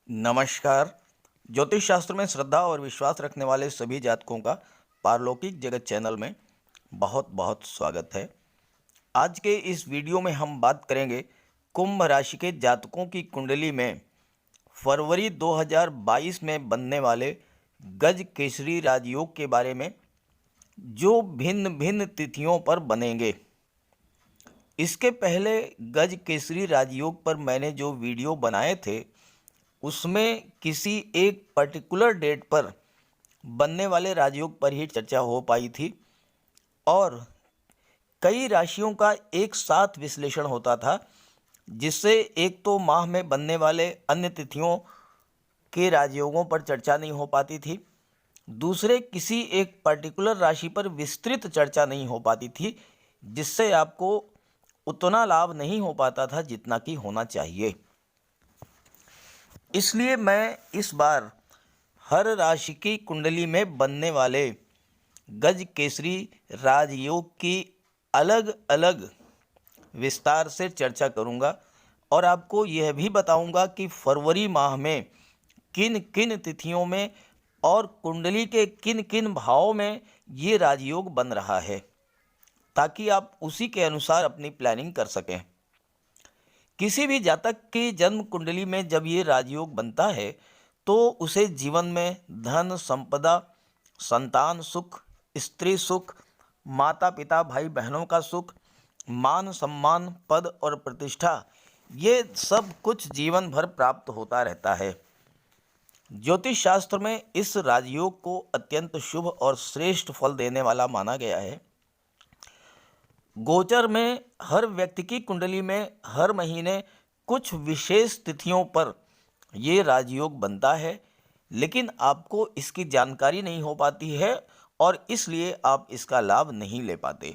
नमस्कार। ज्योतिष शास्त्र में श्रद्धा और विश्वास रखने वाले सभी जातकों का पारलौकिक जगत चैनल में बहुत बहुत स्वागत है। आज के इस वीडियो में हम बात करेंगे कुंभ राशि के जातकों की कुंडली में फरवरी 2022 में बनने वाले गज केसरी राजयोग के बारे में, जो भिन्न भिन्न तिथियों पर बनेंगे। इसके पहले गज केसरी राजयोग पर मैंने जो वीडियो बनाए थे उसमें किसी एक पर्टिकुलर डेट पर बनने वाले राजयोग पर ही चर्चा हो पाई थी और कई राशियों का एक साथ विश्लेषण होता था, जिससे एक तो माह में बनने वाले अन्य तिथियों के राजयोगों पर चर्चा नहीं हो पाती थी, दूसरे किसी एक पर्टिकुलर राशि पर विस्तृत चर्चा नहीं हो पाती थी, जिससे आपको उतना लाभ नहीं हो पाता था जितना कि होना चाहिए। इसलिए मैं इस बार हर राशि की कुंडली में बनने वाले गज केसरी राजयोग की अलग अलग विस्तार से चर्चा करूंगा और आपको यह भी बताऊंगा कि फरवरी माह में किन किन तिथियों में और कुंडली के किन किन भावों में ये राजयोग बन रहा है, ताकि आप उसी के अनुसार अपनी प्लानिंग कर सकें। किसी भी जातक की जन्म कुंडली में जब ये राजयोग बनता है तो उसे जीवन में धन संपदा, संतान सुख, स्त्री सुख, माता पिता भाई बहनों का सुख, मान सम्मान, पद और प्रतिष्ठा, ये सब कुछ जीवन भर प्राप्त होता रहता है। ज्योतिष शास्त्र में इस राजयोग को अत्यंत शुभ और श्रेष्ठ फल देने वाला माना गया है। गोचर में हर व्यक्ति की कुंडली में हर महीने कुछ विशेष तिथियों पर ये राजयोग बनता है, लेकिन आपको इसकी जानकारी नहीं हो पाती है और इसलिए आप इसका लाभ नहीं ले पाते।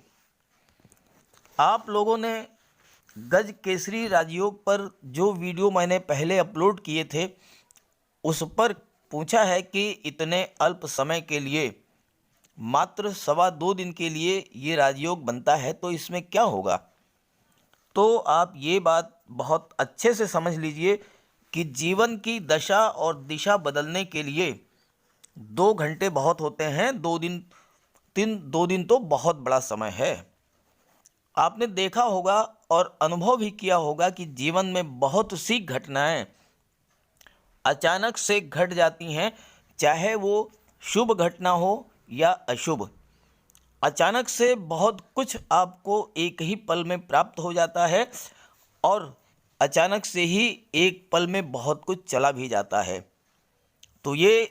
आप लोगों ने गज केसरी राजयोग पर जो वीडियो मैंने पहले अपलोड किए थे उस पर पूछा है कि इतने अल्प समय के लिए, मात्र 2.25 दिन के लिए ये राजयोग बनता है, तो इसमें क्या होगा। तो आप ये बात बहुत अच्छे से समझ लीजिए कि जीवन की दशा और दिशा बदलने के लिए 2 घंटे बहुत होते हैं, 2 दिन तो बहुत बड़ा समय है। आपने देखा होगा और अनुभव भी किया होगा कि जीवन में बहुत सी घटनाएं अचानक से घट जाती हैं, चाहे वो शुभ घटना हो या अशुभ। अचानक से बहुत कुछ आपको एक ही पल में प्राप्त हो जाता है और अचानक से ही एक पल में बहुत कुछ चला भी जाता है। तो ये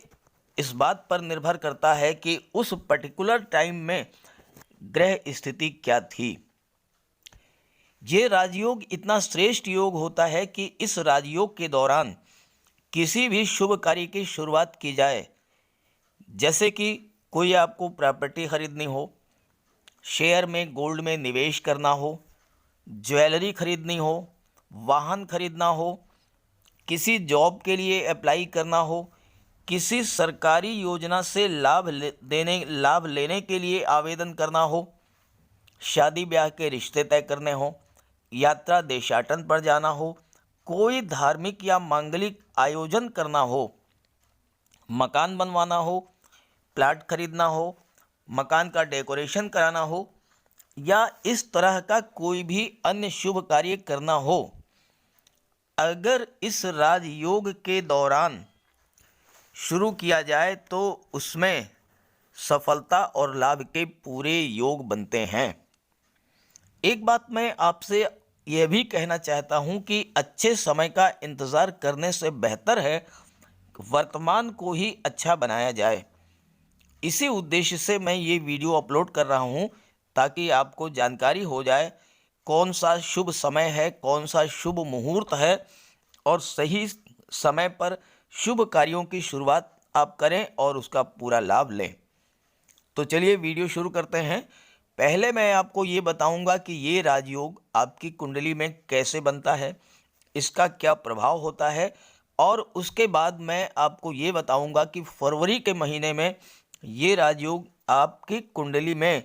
इस बात पर निर्भर करता है कि उस पर्टिकुलर टाइम में ग्रह स्थिति क्या थी। ये राजयोग इतना श्रेष्ठ योग होता है कि इस राजयोग के दौरान किसी भी शुभ कार्य की शुरुआत की जाए, जैसे कि कोई आपको प्रॉपर्टी खरीदनी हो, शेयर में गोल्ड में निवेश करना हो, ज्वेलरी खरीदनी हो, वाहन खरीदना हो, किसी जॉब के लिए अप्लाई करना हो, किसी सरकारी योजना से लाभ लेने के लिए आवेदन करना हो, शादी ब्याह के रिश्ते तय करने हो, यात्रा देशाटन पर जाना हो, कोई धार्मिक या मांगलिक आयोजन करना हो, मकान बनवाना हो, प्लाट खरीदना हो, मकान का डेकोरेशन कराना हो या इस तरह का कोई भी अन्य शुभ कार्य करना हो, अगर इस राजयोग के दौरान शुरू किया जाए तो उसमें सफलता और लाभ के पूरे योग बनते हैं। एक बात मैं आपसे यह भी कहना चाहता हूं कि अच्छे समय का इंतज़ार करने से बेहतर है वर्तमान को ही अच्छा बनाया जाए। इसी उद्देश्य से मैं ये वीडियो अपलोड कर रहा हूँ, ताकि आपको जानकारी हो जाए कौन सा शुभ समय है, कौन सा शुभ मुहूर्त है और सही समय पर शुभ कार्यों की शुरुआत आप करें और उसका पूरा लाभ लें। तो चलिए वीडियो शुरू करते हैं। पहले मैं आपको ये बताऊंगा कि ये राजयोग आपकी कुंडली में कैसे बनता है, इसका क्या प्रभाव होता है, और उसके बाद मैं आपको ये बताऊंगा कि फरवरी के महीने में ये राजयोग आपकी कुंडली में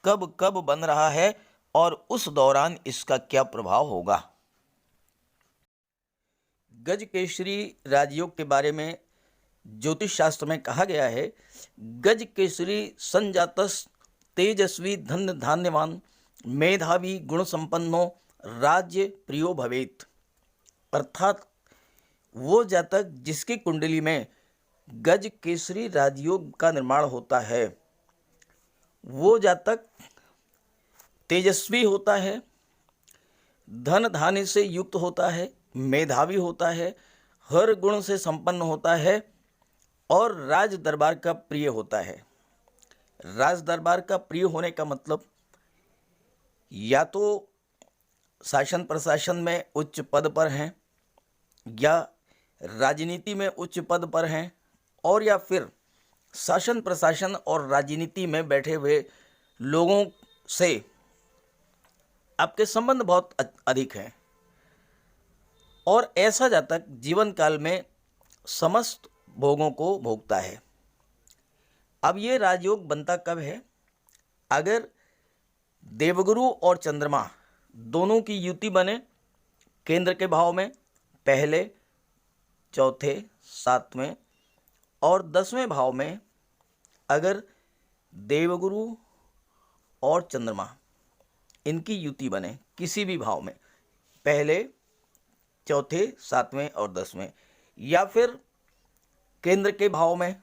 कब कब बन रहा है और उस दौरान इसका क्या प्रभाव होगा। गज केसरी राजयोग के बारे में ज्योतिष शास्त्र में कहा गया है, गज केसरी संजातस तेजस्वी धन धान्यवान मेधावी गुण संपन्नो राज्य प्रियो भवेत। अर्थात वो जातक जिसकी कुंडली में गज केसरी राजयोग का निर्माण होता है, वो जातक तेजस्वी होता है, धन धान्य से युक्त होता है, मेधावी होता है, हर गुण से संपन्न होता है और राज दरबार का प्रिय होता है। राज दरबार का प्रिय होने का मतलब या तो शासन प्रशासन में उच्च पद पर हैं, या राजनीति में उच्च पद पर हैं, और या फिर शासन प्रशासन और राजनीति में बैठे हुए लोगों से आपके संबंध बहुत अधिक हैं, और ऐसा जातक जीवन काल में समस्त भोगों को भोगता है। अब ये राजयोग बनता कब है? अगर देवगुरु और चंद्रमा दोनों की युति बने केंद्र के भाव में, पहले, चौथे, सातवें और 10वें भाव में, अगर देवगुरु और चंद्रमा इनकी युति बने किसी भी भाव में, पहले, चौथे, सातवें और 10वें, या फिर केंद्र के भाव में,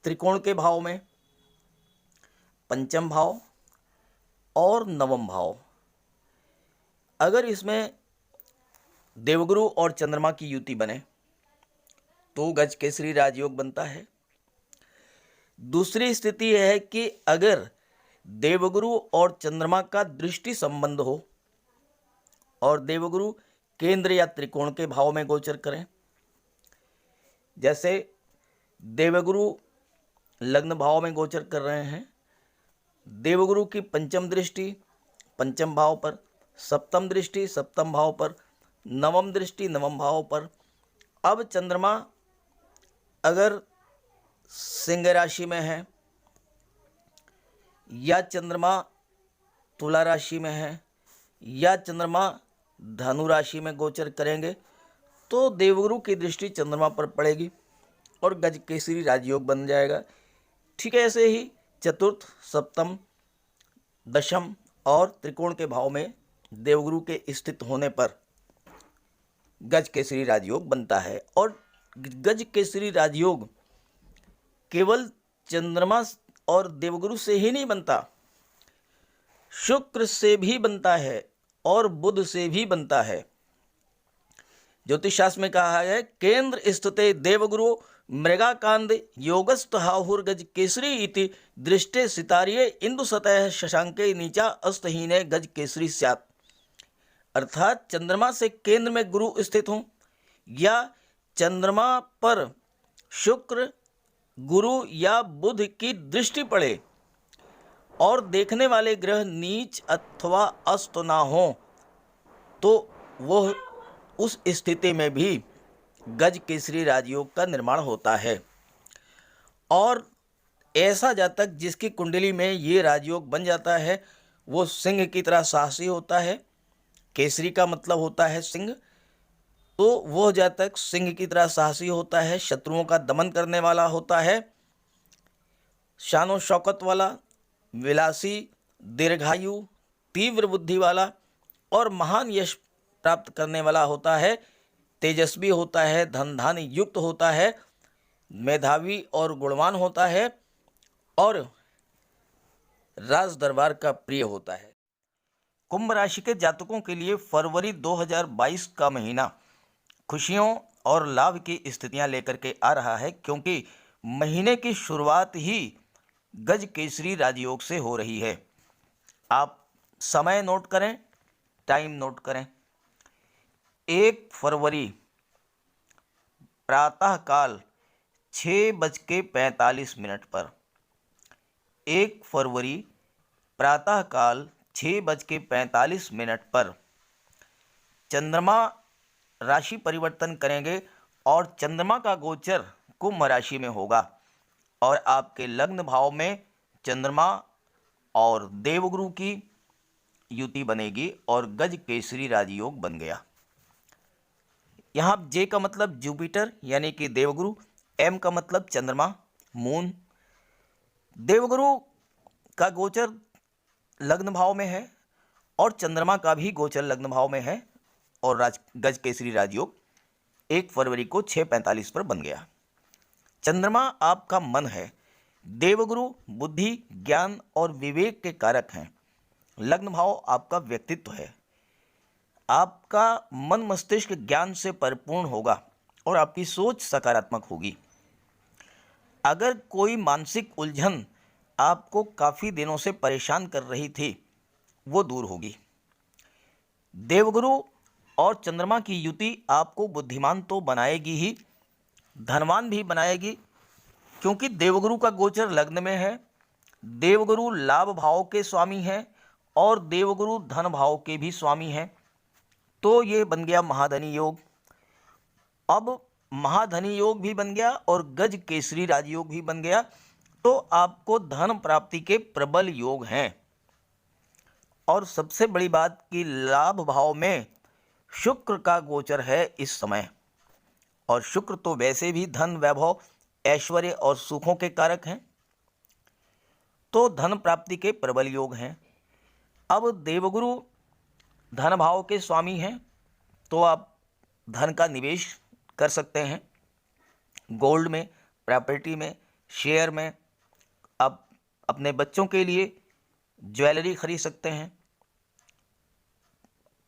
त्रिकोण के भाव में, पंचम भाव और नवम भाव, अगर इसमें देवगुरु और चंद्रमा की युति बने तो गज केसरी राजयोग बनता है। दूसरी स्थिति यह है कि अगर देवगुरु और चंद्रमा का दृष्टि संबंध हो और देवगुरु केंद्र या त्रिकोण के भाव में गोचर करें, जैसे देवगुरु लग्न भाव में गोचर कर रहे हैं, देवगुरु की पंचम दृष्टि पंचम भाव पर, सप्तम दृष्टि सप्तम भाव पर, नवम दृष्टि नवम भाव पर। अब चंद्रमा अगर सिंह राशि में है, या चंद्रमा तुला राशि में है, या चंद्रमा धनु राशि में गोचर करेंगे तो देवगुरु की दृष्टि चंद्रमा पर पड़ेगी और गज केसरी राजयोग बन जाएगा। ठीक है, ऐसे ही चतुर्थ, सप्तम, दशम और त्रिकोण के भाव में देवगुरु के स्थित होने पर गज केसरी राजयोग बनता है। और गज केसरी राजयोग केवल चंद्रमा और देवगुरु से ही नहीं बनता, शुक्र से भी बनता है और बुध से भी बनता है। ज्योतिष शास्त्र में कहा है, केंद्र स्थिते देवगुरु मृगाकांद योगस्थ हाहुर्गज केसरी इति दृष्टे सितारिये इंदु सतह शशांके नीचा अस्तहीने गज केसरी स्यात्। अर्थात चंद्रमा से केंद्र में गुरु स्थित हों या चंद्रमा पर शुक्र, गुरु या बुध की दृष्टि पड़े और देखने वाले ग्रह नीच अथवा अस्त ना हो, तो वह उस स्थिति में भी गज केसरी राजयोग का निर्माण होता है। और ऐसा जातक जिसकी कुंडली में ये राजयोग बन जाता है, वो सिंह की तरह साहसी होता है। केसरी का मतलब होता है सिंह, तो वह जातक सिंह की तरह साहसी होता है, शत्रुओं का दमन करने वाला होता है, शानो शौकत वाला, विलासी, दीर्घायु, तीव्र बुद्धि वाला और महान यश प्राप्त करने वाला होता है, तेजस्वी होता है, धन धान्य युक्त होता है, मेधावी और गुणवान होता है और राज दरबार का प्रिय होता है। कुंभ राशि के जातकों के लिए फरवरी 2022 का महीना खुशियों और लाभ की स्थितियां लेकर के आ रहा है, क्योंकि महीने की शुरुआत ही गज केसरी राजयोग से हो रही है। आप समय नोट करें, टाइम नोट करें। 1 फरवरी प्रातःकाल 6:45 पर, 1 फरवरी प्रातःकाल 6:45 पर चंद्रमा राशि परिवर्तन करेंगे और चंद्रमा का गोचर कुंभ राशि में होगा और आपके लग्न भाव में चंद्रमा और देवगुरु की युति बनेगी और गज केसरी राजयोग बन गया। यहाँ जे का मतलब जुपिटर यानी कि देवगुरु, एम का मतलब चंद्रमा मून। देवगुरु का गोचर लग्न भाव में है और चंद्रमा का भी गोचर लग्न भाव में है और गज केसरी राजयोग 1 फरवरी को 6:45 पर बन गया। चंद्रमा आपका मन है, देवगुरु बुद्धि, ज्ञान और विवेक के कारक हैं। लग्न भाव आपका व्यक्तित्व है। आपका मन मस्तिष्क ज्ञान से परिपूर्ण होगा और आपकी सोच सकारात्मक होगी। अगर कोई मानसिक उलझन आपको काफ़ी दिनों से परेशान कर रही थी वो दूर होगी। देवगुरु और चंद्रमा की युति आपको बुद्धिमान तो बनाएगी ही, धनवान भी बनाएगी, क्योंकि देवगुरु का गोचर लग्न में है। देवगुरु लाभ भाव के स्वामी हैं और देवगुरु धन भाव के भी स्वामी हैं। तो ये बन गया महाधनी योग। अब महाधनी योग भी बन गया और गज केसरी राजयोग भी बन गया, तो आपको धन प्राप्ति के प्रबल योग हैं। और सबसे बड़ी बात कि लाभ भाव में शुक्र का गोचर है इस समय, और शुक्र तो वैसे भी धन, वैभव, ऐश्वर्य और सुखों के कारक हैं, तो धन प्राप्ति के प्रबल योग हैं। अब देवगुरु धन भाव के स्वामी हैं, तो आप धन का निवेश कर सकते हैं, गोल्ड में, प्रॉपर्टी में, शेयर में। आप अपने बच्चों के लिए ज्वेलरी खरीद सकते हैं,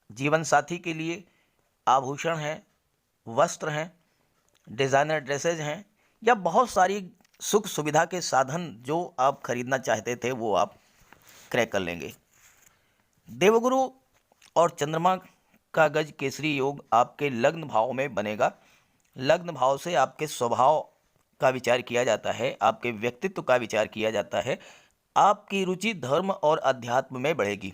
जीवन साथी के लिए आभूषण हैं, वस्त्र हैं, डिज़ाइनर ड्रेसेज हैं, या बहुत सारी सुख सुविधा के साधन जो आप खरीदना चाहते थे वो आप क्रय कर लेंगे। देवगुरु और चंद्रमा का गज केसरी योग आपके लग्न भाव में बनेगा। लग्न भाव से आपके स्वभाव का विचार किया जाता है, आपके व्यक्तित्व का विचार किया जाता है, आपकी रुचि धर्म और अध्यात्म में बढ़ेगी,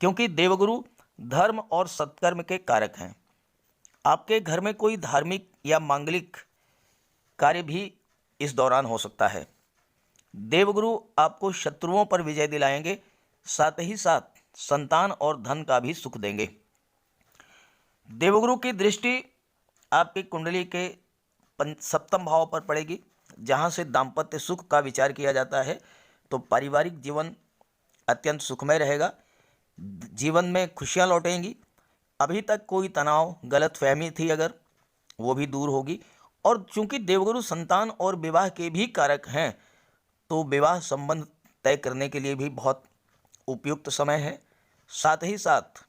क्योंकि देवगुरु धर्म और सत्कर्म के कारक हैं। आपके घर में कोई धार्मिक या मांगलिक कार्य भी इस दौरान हो सकता है। देवगुरु आपको शत्रुओं पर विजय दिलाएंगे, साथ ही साथ संतान और धन का भी सुख देंगे। देवगुरु की दृष्टि आपकी कुंडली के सप्तम भाव पर पड़ेगी, जहाँ से दाम्पत्य सुख का विचार किया जाता है। तो पारिवारिक जीवन अत्यंत सुखमय रहेगा, जीवन में खुशियाँ लौटेंगी। अभी तक कोई तनाव, गलतफहमी थी अगर, वो भी दूर होगी। और चूंकि देवगुरु संतान और विवाह के भी कारक हैं, तो विवाह संबंध तय करने के लिए भी बहुत उपयुक्त समय है। साथ ही साथ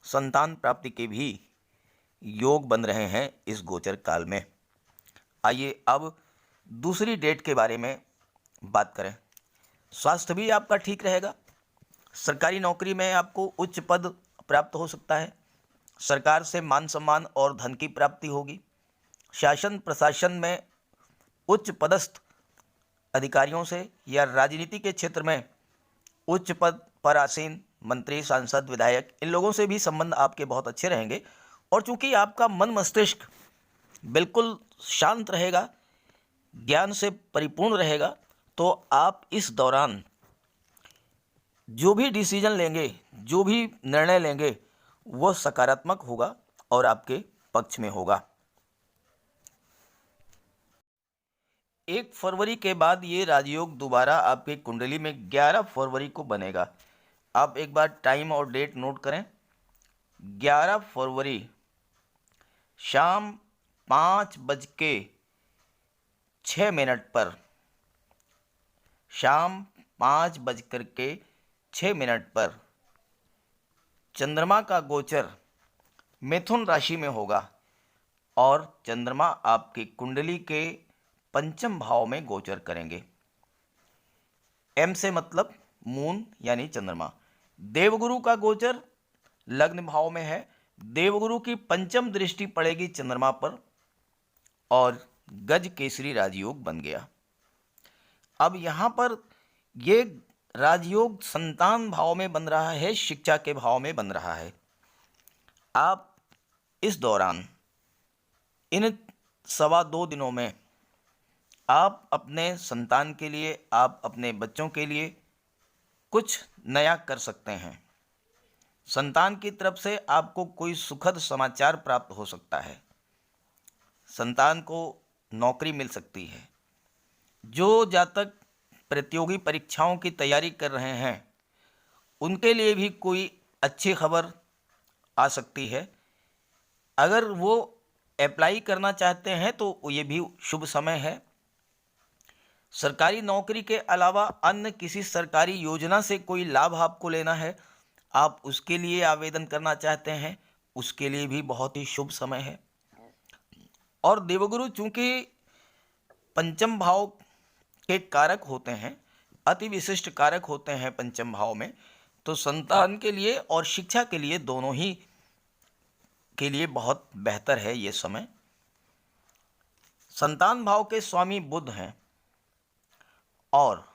संतान प्राप्ति के भी योग बन रहे हैं इस गोचर काल में। आइए अब दूसरी डेट के बारे में बात करें। स्वास्थ्य भी आपका ठीक रहेगा। सरकारी नौकरी में आपको उच्च पद प्राप्त हो सकता है। सरकार से मान सम्मान और धन की प्राप्ति होगी। शासन प्रशासन में उच्च पदस्थ अधिकारियों से या राजनीति के क्षेत्र में उच्च पद पर आसीन मंत्री, सांसद, विधायक, इन लोगों से भी संबंध आपके बहुत अच्छे रहेंगे। और चूंकि आपका मन मस्तिष्क बिल्कुल शांत रहेगा, ज्ञान से परिपूर्ण रहेगा, तो आप इस दौरान जो भी डिसीजन लेंगे, जो भी निर्णय लेंगे, वो सकारात्मक होगा और आपके पक्ष में होगा। 1 फरवरी के बाद ये राजयोग दोबारा आपके कुंडली में 11 फरवरी को बनेगा। आप एक बार टाइम और डेट नोट करें। 11 फरवरी शाम 5:06 पर, शाम 5:06 पर चंद्रमा का गोचर मिथुन राशि में होगा और चंद्रमा आपकी कुंडली के पंचम भाव में गोचर करेंगे। एम से मतलब मून यानी चंद्रमा। देवगुरु का गोचर लग्न भाव में है। देवगुरु की पंचम दृष्टि पड़ेगी चंद्रमा पर और गज केसरी राजयोग बन गया। अब यहाँ पर ये राजयोग संतान भाव में बन रहा है, शिक्षा के भाव में बन रहा है। आप इस दौरान इन 2.25 दिनों में आप अपने संतान के लिए, आप अपने बच्चों के लिए कुछ नया कर सकते हैं। संतान की तरफ से आपको कोई सुखद समाचार प्राप्त हो सकता है। संतान को नौकरी मिल सकती है। जो जातक प्रतियोगी परीक्षाओं की तैयारी कर रहे हैं उनके लिए भी कोई अच्छी खबर आ सकती है। अगर वो अप्लाई करना चाहते हैं तो ये भी शुभ समय है। सरकारी नौकरी के अलावा अन्य किसी सरकारी योजना से कोई लाभ आपको लेना है, आप उसके लिए आवेदन करना चाहते हैं, उसके लिए भी बहुत ही शुभ समय है। और देवगुरु चूंकि पंचम भाव के कारक होते हैं, अति विशिष्ट कारक होते हैं पंचम भाव में, तो संतान के लिए और शिक्षा के लिए दोनों ही के लिए बहुत बेहतर है ये समय। संतान भाव के स्वामी बुध हैं और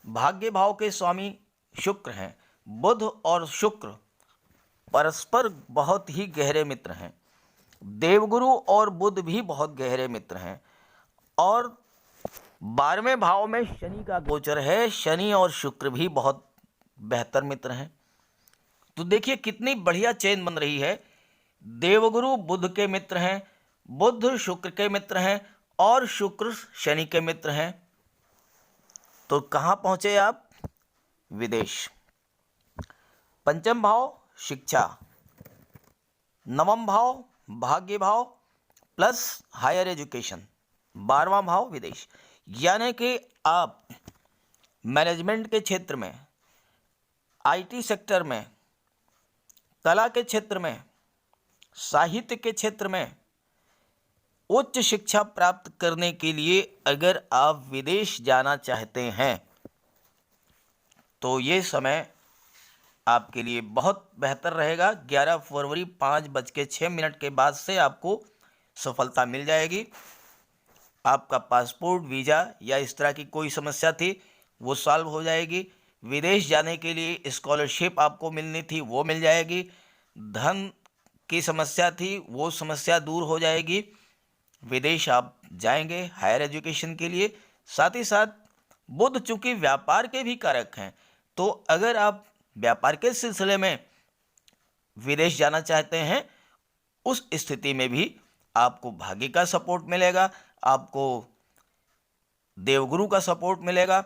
भाग्य भाव के स्वामी शुक्र हैं। बुध और शुक्र परस्पर बहुत ही गहरे मित्र हैं। देवगुरु और बुध भी बहुत गहरे मित्र हैं। और 12वें भाव में शनि का गोचर है। शनि और शुक्र भी बहुत बेहतर मित्र हैं। तो देखिए कितनी बढ़िया चेन बन रही है। देवगुरु बुध के मित्र हैं, बुध शुक्र के मित्र हैं और शुक्र शनि के मित्र हैं। तो कहाँ पहुँचे आप? विदेश। पंचम भाव शिक्षा, नवम भाव भाग्य भाव प्लस हायर एजुकेशन, 12वां भाव विदेश। यानी कि आप मैनेजमेंट के क्षेत्र में, आईटी सेक्टर में, कला के क्षेत्र में, साहित्य के क्षेत्र में उच्च शिक्षा प्राप्त करने के लिए अगर आप विदेश जाना चाहते हैं तो ये समय आपके लिए बहुत बेहतर रहेगा। 11 फरवरी 5:06 के बाद से आपको सफलता मिल जाएगी। आपका पासपोर्ट, वीज़ा या इस तरह की कोई समस्या थी वो सॉल्व हो जाएगी। विदेश जाने के लिए स्कॉलरशिप आपको मिलनी थी वो मिल जाएगी। धन की समस्या थी वो समस्या दूर हो जाएगी। विदेश आप जाएंगे हायर एजुकेशन के लिए। साथ ही साथ बुध चूंकि व्यापार के भी कारक हैं, तो अगर आप व्यापार के सिलसिले में विदेश जाना चाहते हैं उस स्थिति में भी आपको भाग्य का सपोर्ट मिलेगा, आपको देवगुरु का सपोर्ट मिलेगा,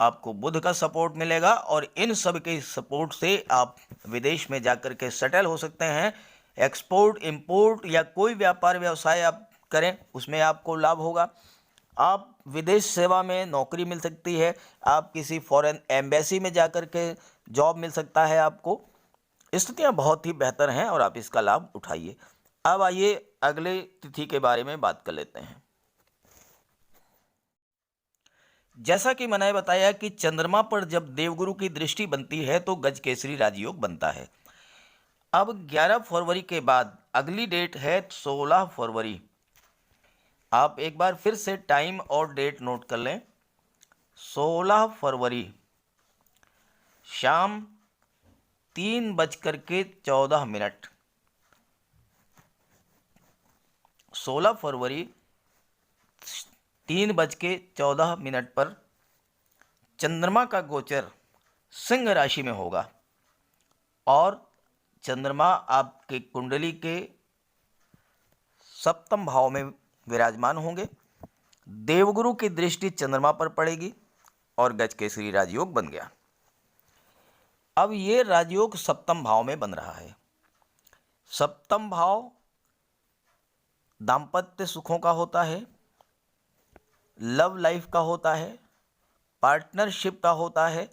आपको बुध का सपोर्ट मिलेगा और इन सब के सपोर्ट से आप विदेश में जाकर के सेटल हो सकते हैं। एक्सपोर्ट, इंपोर्ट या कोई व्यापार व्यवसाय आप करें उसमें आपको लाभ होगा। आप विदेश सेवा में नौकरी मिल सकती है, आप किसी फॉरेन एम्बेसी में जाकर के जॉब मिल सकता है आपको। स्थितियाँ बहुत ही बेहतर हैं और आप इसका लाभ उठाइए। अब आइए अगले तिथि के बारे में बात कर लेते हैं। जैसा कि मैंने बताया कि चंद्रमा पर जब देवगुरु की दृष्टि बनती है तो गजकेसरी राजयोग बनता है। अब 11 फरवरी के बाद अगली डेट है 16 फरवरी। आप एक बार फिर से टाइम और डेट नोट कर लें। 16 फरवरी शाम 3:14। 16 फरवरी 3:14 पर चंद्रमा का गोचर सिंह राशि में होगा और चंद्रमा आपके कुंडली के सप्तम भाव में विराजमान होंगे। देवगुरु की दृष्टि चंद्रमा पर पड़ेगी और गजकेसरी राजयोग बन गया। अब ये राजयोग सप्तम भाव में बन रहा है। सप्तम भाव दाम्पत्य सुखों का होता है, लव लाइफ का होता है, पार्टनरशिप का होता है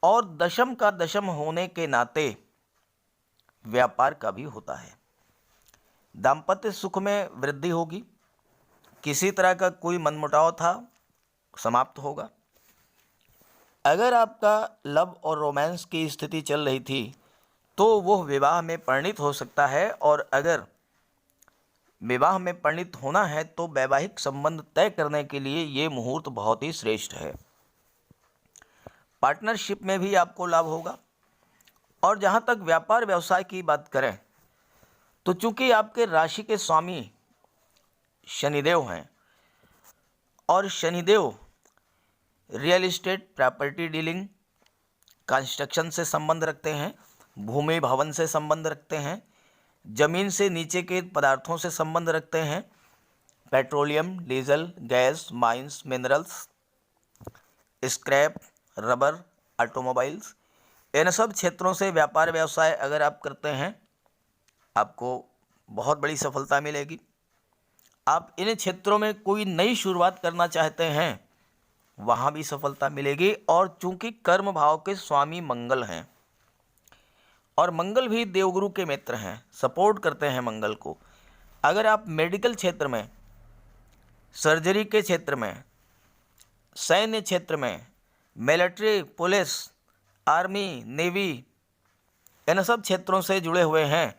और दशम का दशम होने के नाते व्यापार का भी होता है। दाम्पत्य सुख में वृद्धि होगी। किसी तरह का कोई मनमुटाव था समाप्त होगा। अगर आपका लव और रोमांस की स्थिति चल रही थी तो वह विवाह में परिणित हो सकता है और अगर विवाह में परिणित होना है तो वैवाहिक संबंध तय करने के लिए ये मुहूर्त बहुत ही श्रेष्ठ है। पार्टनरशिप में भी आपको लाभ होगा। और जहाँ तक व्यापार व्यवसाय की बात करें तो चूंकि आपके राशि के स्वामी शनिदेव हैं और Shanidev real estate, property dealing, construction से संबंध रखते हैं, भूमि भवन से संबंध रखते हैं, जमीन से नीचे के पदार्थों से संबंध रखते हैं, petroleum, diesel, gas, mines, minerals, scrap, rubber, automobiles, इन सब क्षेत्रों से व्यापार व्यवसाय अगर आप करते हैं, आपको बहुत बड़ी सफलता मिलेगी। आप इन क्षेत्रों में कोई नई शुरुआत करना चाहते हैं, वहाँ भी सफलता मिलेगी। और चूंकि कर्म भाव के स्वामी मंगल हैं और मंगल भी देवगुरु के मित्र हैं, सपोर्ट करते हैं मंगल को। अगर आप मेडिकल क्षेत्र में, सर्जरी के क्षेत्र में, सैन्य क्षेत्र में, मिलिट्री, पुलिस, आर्मी, नेवी, इन सब क्षेत्रों से जुड़े हुए हैं,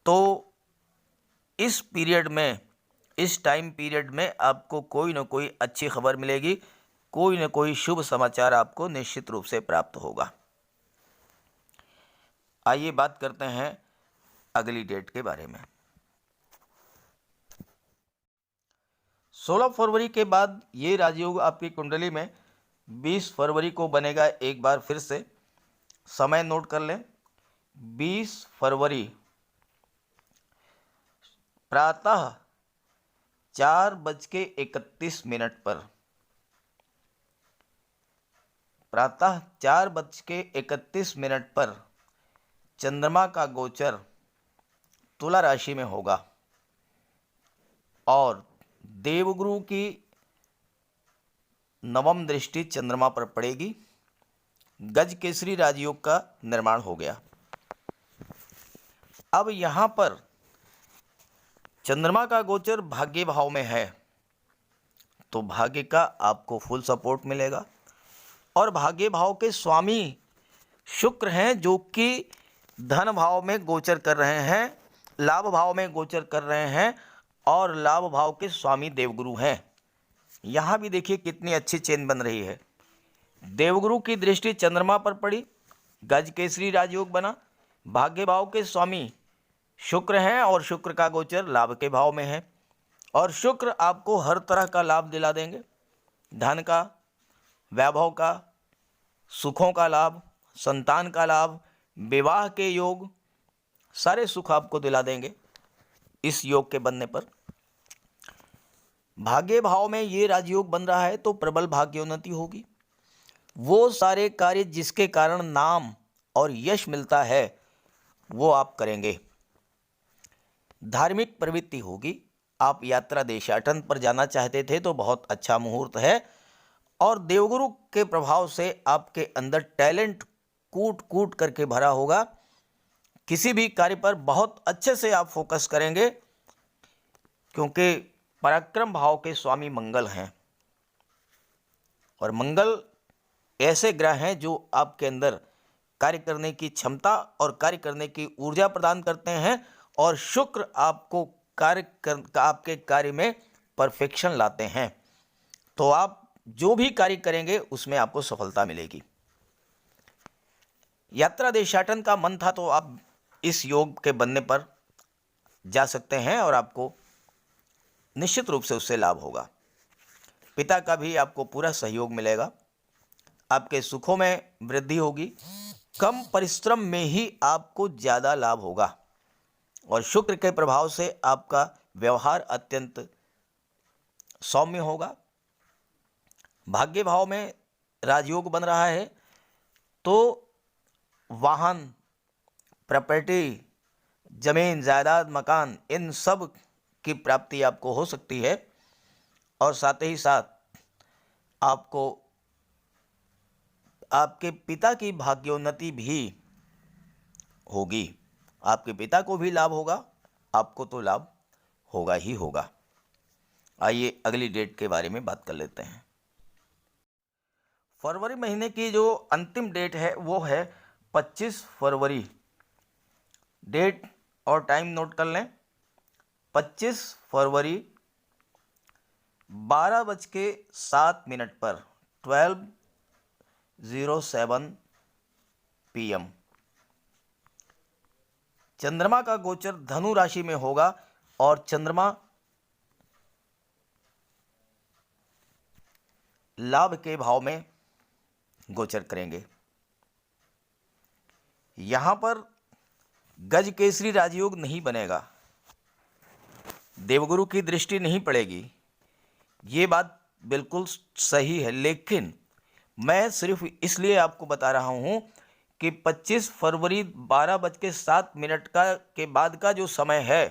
तो इस पीरियड में, इस टाइम पीरियड में आपको कोई ना कोई अच्छी खबर मिलेगी, कोई ना कोई शुभ समाचार आपको निश्चित रूप से प्राप्त होगा। आइए बात करते हैं अगली डेट के बारे में। 16 फरवरी के बाद ये राजयोग आपकी कुंडली में 20 फरवरी को बनेगा। एक बार फिर से समय नोट कर लें। 20 फरवरी प्रातः 4:31 पर, प्रातः 4:31 पर चंद्रमा का गोचर तुला राशि में होगा और देवगुरु की नवम दृष्टि चंद्रमा पर पड़ेगी। गज केसरी राजयोग का निर्माण हो गया। अब यहाँ पर चंद्रमा का गोचर भाग्य भाव में है, तो भाग्य का आपको फुल सपोर्ट मिलेगा। और भाग्य भाव के स्वामी शुक्र हैं, जो कि धन भाव में गोचर कर रहे हैं, लाभ भाव में गोचर कर रहे हैं, और लाभ भाव के स्वामी देवगुरु हैं। यहाँ भी देखिए कितनी अच्छी चेन बन रही है। देवगुरु की दृष्टि चंद्रमा पर पड़ी, गज केसरी राजयोग बना, भाग्य भाव के स्वामी शुक्र हैं और शुक्र का गोचर लाभ के भाव में है। और शुक्र आपको हर तरह का लाभ दिला देंगे, धन का, वैभव का, सुखों का लाभ, संतान का लाभ, विवाह के योग, सारे सुख आपको दिला देंगे इस योग के बनने पर। भाग्य भाव में ये राजयोग बन रहा है तो प्रबल भाग्योन्नति होगी। वो सारे कार्य जिसके कारण नाम और यश मिलता है वो आप करेंगे। धार्मिक प्रवृत्ति होगी। आप यात्रा देशाटन पर जाना चाहते थे तो बहुत अच्छा मुहूर्त है। और देवगुरु के प्रभाव से आपके अंदर टैलेंट कूट कूट करके भरा होगा। किसी भी कार्य पर बहुत अच्छे से आप फोकस करेंगे, क्योंकि पराक्रम भाव के स्वामी मंगल हैं और मंगल ऐसे ग्रह हैं जो आपके अंदर कार्य करने की क्षमता और कार्य करने की ऊर्जा प्रदान करते हैं। और शुक्र आपको आपके कार्य में परफेक्शन लाते हैं। तो आप जो भी कार्य करेंगे उसमें आपको सफलता मिलेगी। यात्रा देशाटन का मन था तो आप इस योग के बनने पर जा सकते हैं और आपको निश्चित रूप से उससे लाभ होगा। पिता का भी आपको पूरा सहयोग मिलेगा। आपके सुखों में वृद्धि होगी। कम परिश्रम में ही आपको ज़्यादा लाभ होगा। और शुक्र के प्रभाव से आपका व्यवहार अत्यंत सौम्य होगा। भाग्य भाव में राजयोग बन रहा है तो वाहन, प्रॉपर्टी, जमीन, जायदाद, मकान, इन सब की प्राप्ति आपको हो सकती है। और साथ ही साथ आपको आपके पिता की भाग्योन्नति भी होगी। आपके पिता को भी लाभ होगा, आपको तो लाभ होगा ही होगा। आइए अगली डेट के बारे में बात कर लेते हैं। फरवरी महीने की जो अंतिम डेट है वो है 25 फरवरी। डेट और टाइम नोट कर लें। 25 फरवरी 12:07 पर 12:07 PM चंद्रमा का गोचर धनु राशि में होगा और चंद्रमा लाभ के भाव में गोचर करेंगे। यहाँ पर गज केसरी राजयोग नहीं बनेगा, देवगुरु की दृष्टि नहीं पड़ेगी, ये बात बिल्कुल सही है। लेकिन मैं सिर्फ इसलिए आपको बता रहा हूँ कि 25 फरवरी 12:07 के बाद का जो समय है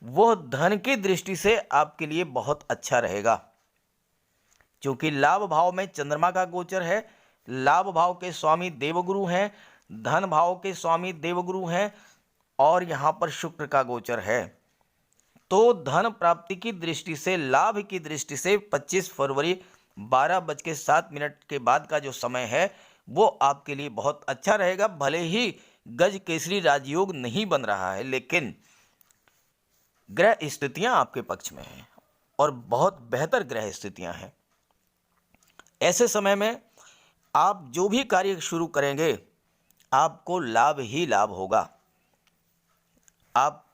वो धन की दृष्टि से आपके लिए बहुत अच्छा रहेगा, क्योंकि लाभ भाव में चंद्रमा का गोचर है, लाभ भाव के स्वामी देवगुरु हैं, धन भाव के स्वामी देवगुरु हैं और यहाँ पर शुक्र का गोचर है। तो धन प्राप्ति की दृष्टि से, लाभ की दृष्टि से 25 फरवरी 12:07 के बाद का जो समय है वो आपके लिए बहुत अच्छा रहेगा। भले ही गज केसरी राजयोग नहीं बन रहा है, लेकिन ग्रह स्थितियां आपके पक्ष में हैं और बहुत बेहतर ग्रह स्थितियां हैं। ऐसे समय में आप जो भी कार्य शुरू करेंगे आपको लाभ ही लाभ होगा। आप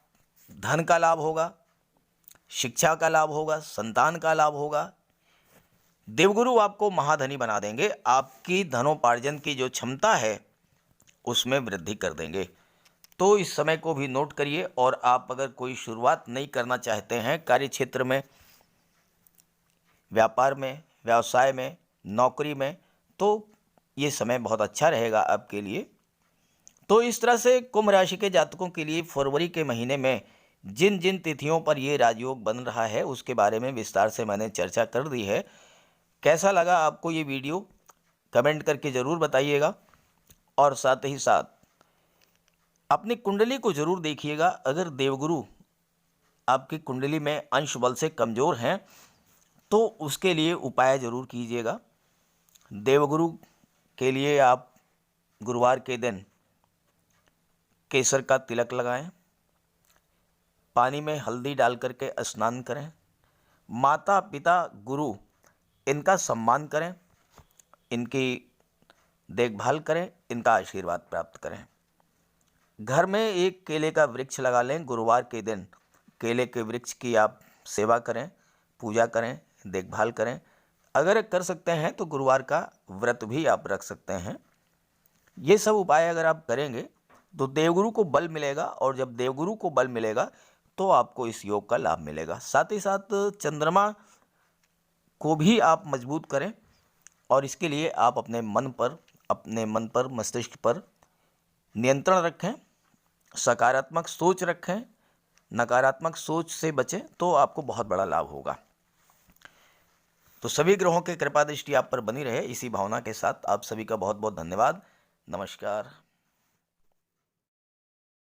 धन का लाभ होगा, शिक्षा का लाभ होगा, संतान का लाभ होगा। देवगुरु आपको महाधनी बना देंगे, आपकी धनोपार्जन की जो क्षमता है उसमें वृद्धि कर देंगे। तो इस समय को भी नोट करिए। और आप अगर कोई शुरुआत नहीं करना चाहते हैं कार्य क्षेत्र में, व्यापार में, व्यवसाय में, नौकरी में, तो ये समय बहुत अच्छा रहेगा आपके लिए। तो इस तरह से कुंभ राशि के जातकों के लिए फरवरी के महीने में जिन जिन तिथियों पर ये राजयोग बन रहा है उसके बारे में विस्तार से मैंने चर्चा कर दी है। कैसा लगा आपको ये वीडियो कमेंट करके ज़रूर बताइएगा और साथ ही साथ अपनी कुंडली को ज़रूर देखिएगा। अगर देवगुरु आपकी कुंडली में अंश बल से कमज़ोर हैं तो उसके लिए उपाय ज़रूर कीजिएगा। देवगुरु के लिए आप गुरुवार के दिन केसर का तिलक लगाएं, पानी में हल्दी डाल करके स्नान करें, माता पिता गुरु इनका सम्मान करें, इनकी देखभाल करें, इनका आशीर्वाद प्राप्त करें। घर में एक केले का वृक्ष लगा लें, गुरुवार के दिन केले के वृक्ष की आप सेवा करें, पूजा करें, देखभाल करें। अगर कर सकते हैं तो गुरुवार का व्रत भी आप रख सकते हैं। ये सब उपाय अगर आप करेंगे तो देवगुरु को बल मिलेगा, और जब देवगुरु को बल मिलेगा तो आपको इस योग का लाभ मिलेगा। साथ ही साथ चंद्रमा को भी आप मजबूत करें और इसके लिए आप अपने मन पर, मस्तिष्क पर नियंत्रण रखें, सकारात्मक सोच रखें, नकारात्मक सोच से बचें तो आपको बहुत बड़ा लाभ होगा। तो सभी ग्रहों की कृपा दृष्टि आप पर बनी रहे, इसी भावना के साथ आप सभी का बहुत बहुत धन्यवाद। नमस्कार।